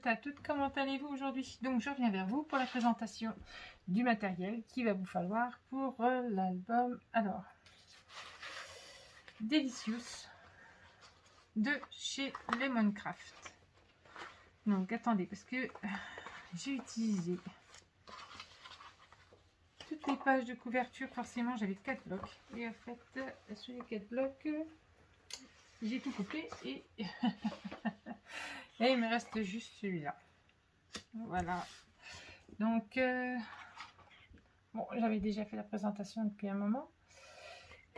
toutes à toutes, comment allez-vous aujourd'hui? Donc je reviens vers vous pour la présentation du matériel qu'il va vous falloir pour l'album. Alors, Delicious de chez Lemoncraft. Donc attendez, parce que j'ai utilisé toutes les pages de couverture, forcément j'avais 4 blocs. Et en fait, sur les 4 blocs, j'ai tout coupé et... et il me reste juste celui-là. Voilà. Donc, bon, j'avais déjà fait la présentation depuis un moment.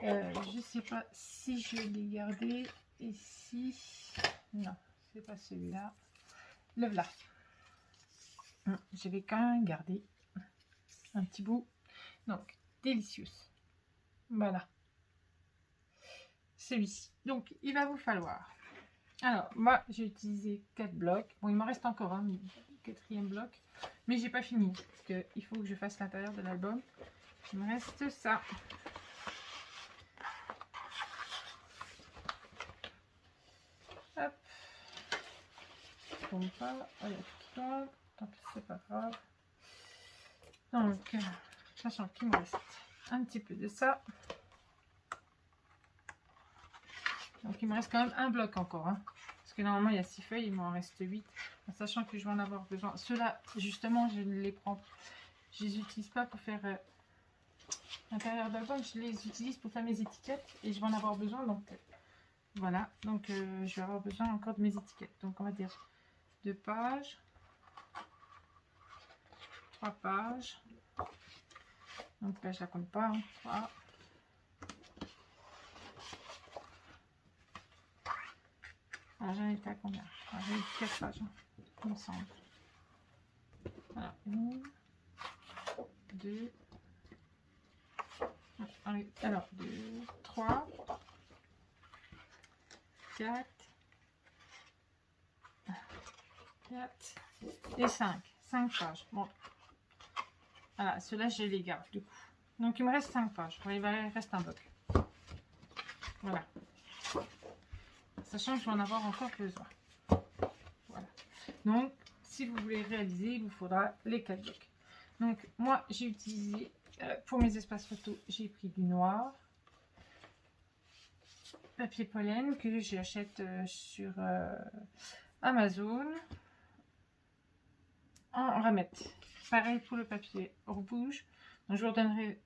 Je ne sais pas si je l'ai gardé. Et si... Non, c'est pas celui-là. Le voilà. Je vais quand même garder un petit bout. Donc, Delicious. Voilà. Celui-ci. Donc, il va vous falloir... Alors, moi, j'ai utilisé 4 blocs. Bon, il m'en reste encore un, quatrième bloc. Mais j'ai pas fini. Parce qu'il faut que je fasse l'intérieur de l'album. Il me reste ça. Hop. Je tombe pas. Oh, il y a tout qui tombe. Tant pis, c'est pas grave. Donc, sachant qu'il me reste un petit peu de ça. Donc, il me reste quand même un bloc encore. Hein. Parce que normalement, il y a 6 feuilles. Il m'en reste 8. En sachant que je vais en avoir besoin. Ceux-là, justement, je ne les prends. Je les utilise pas pour faire l'intérieur d'album. Je les utilise pour faire mes étiquettes. Et je vais en avoir besoin. Donc, voilà. Donc, je vais avoir besoin encore de mes étiquettes. Donc, on va dire 2 pages. 3 pages. Donc là, je la compte pas. Hein. 3. Alors, j'en étais à combien? J'ai eu 4 pages, hein, il me semble. Voilà. 1, 2. Alors, 2, 3, 4, 4 et 5. 5 pages. Bon. Voilà, ceux-là, je les garde du coup. Donc, il me reste 5 pages. Il me reste un bloc. Voilà. Sachant que je vais en avoir encore besoin. Voilà. Donc, si vous voulez réaliser, il vous faudra les 4 blocs. Donc, moi, j'ai utilisé, pour mes espaces photos, j'ai pris du noir. Papier pollen que j'achète sur Amazon. En ramette. Pareil pour le papier rouge. Donc, je vous redonnerai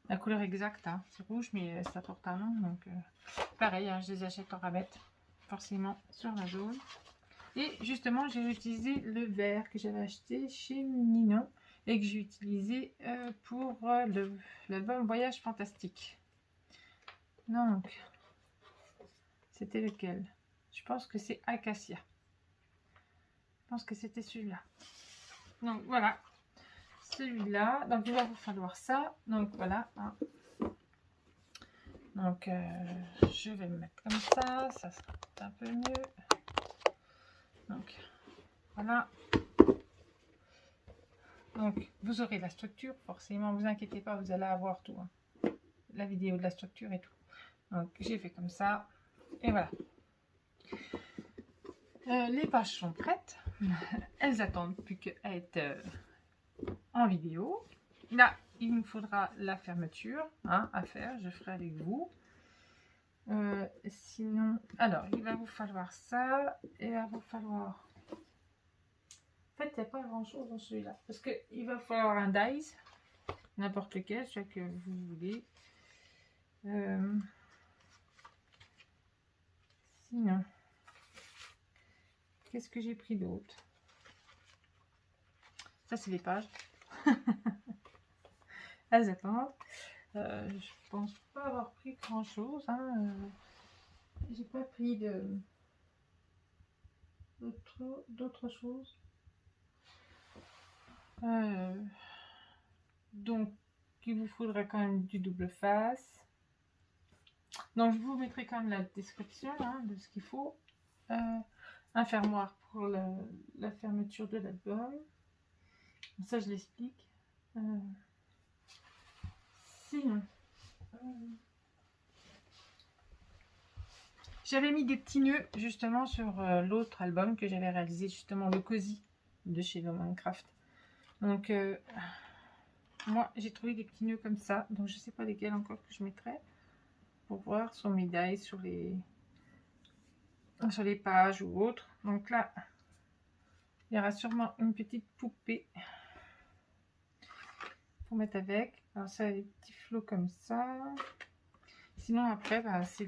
la couleur exacte. Hein. C'est rouge, mais ça porte un nom. Donc, pareil, hein, je les achète en ramette. Forcément sur Amazon. Et justement, j'ai utilisé le vert que j'avais acheté chez Ninon. Et que j'ai utilisé pour l'album Voyage Fantastique. Donc, c'était lequel? Je pense que c'est Acacia. Je pense que c'était celui-là. Donc, voilà. Celui-là. Donc, il va vous falloir ça. Donc, voilà. Hein. Donc, je vais me mettre comme ça. Ça sera un peu mieux. Donc, voilà. Donc, vous aurez la structure. Forcément, vous inquiétez pas, vous allez avoir tout. Hein. La vidéo de la structure et tout. Donc, j'ai fait comme ça. Et voilà. Les pages sont prêtes. Elles attendent plus qu'à être en vidéo. Là, il nous faudra la fermeture hein, à faire. Je ferai avec vous. Sinon, alors, il va vous falloir ça. Il va vous falloir... En fait, il n'y a pas grand-chose dans celui-là. Parce qu'il va falloir un dies. N'importe lequel, celui que vous voulez. Sinon... Qu'est-ce que j'ai pris d'autre? Ça, c'est les pages. Elles attendent. Je pense pas avoir pris grand-chose. Hein. J'ai pas pris d'autres choses. Donc, il vous faudra quand même du double face. Donc, je vous mettrai quand même la description hein, de ce qu'il faut. Un fermoir pour la fermeture de l'album. Ça, je l'explique. Sinon, J'avais mis des petits nœuds justement sur l'autre album que j'avais réalisé, justement le Cozy de chez Minecraft. Donc moi j'ai trouvé des petits nœuds comme ça, donc je sais pas lesquels encore que je mettrai pour voir sur mes dies, sur les pages ou autres. Donc là il y aura sûrement une petite poupée pour mettre avec. Alors ça a des petits flots comme ça. Sinon après bah, c'est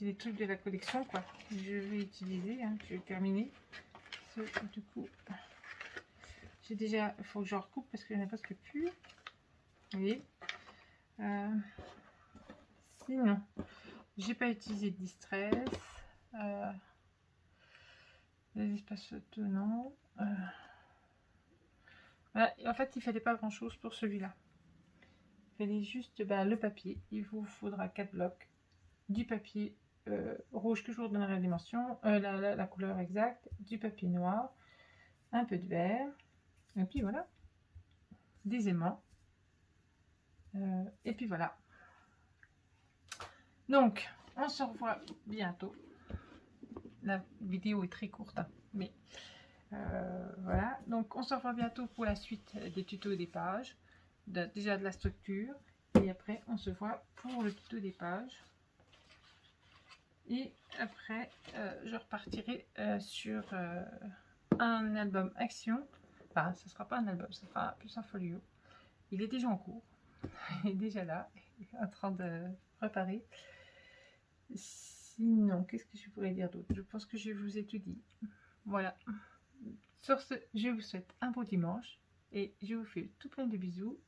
les trucs de la collection quoi. Je vais utiliser, hein, je vais terminer. Du coup j'ai déjà, il faut que je recoupe parce qu'il n'y en a presque plus. Vous voyez. Sinon j'ai pas utilisé de distress. Les espaces tenants. Voilà. En fait il fallait pas grand chose pour celui-là. Il fallait juste le papier. Il vous faudra 4 blocs, du papier rouge que je vous donnerai la dimension, la couleur exacte, du papier noir, un peu de vert, et puis voilà, des aimants, et puis voilà. Donc on se revoit bientôt. La vidéo est très courte, hein, mais voilà. Donc on se revoit bientôt pour la suite des tutos des pages, déjà de la structure, et après on se voit pour le tuto des pages. Et après, je repartirai sur un album action. Enfin, ce ne sera pas un album, ce sera plus un folio. Il est déjà en cours. Il est déjà là, en train de préparer. Sinon, qu'est-ce que je pourrais dire d'autre? Je pense que je vous ai tout dit. Voilà. Sur ce, je vous souhaite un beau dimanche. Et je vous fais tout plein de bisous.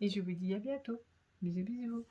Et je vous dis à bientôt. Bisous, bisous.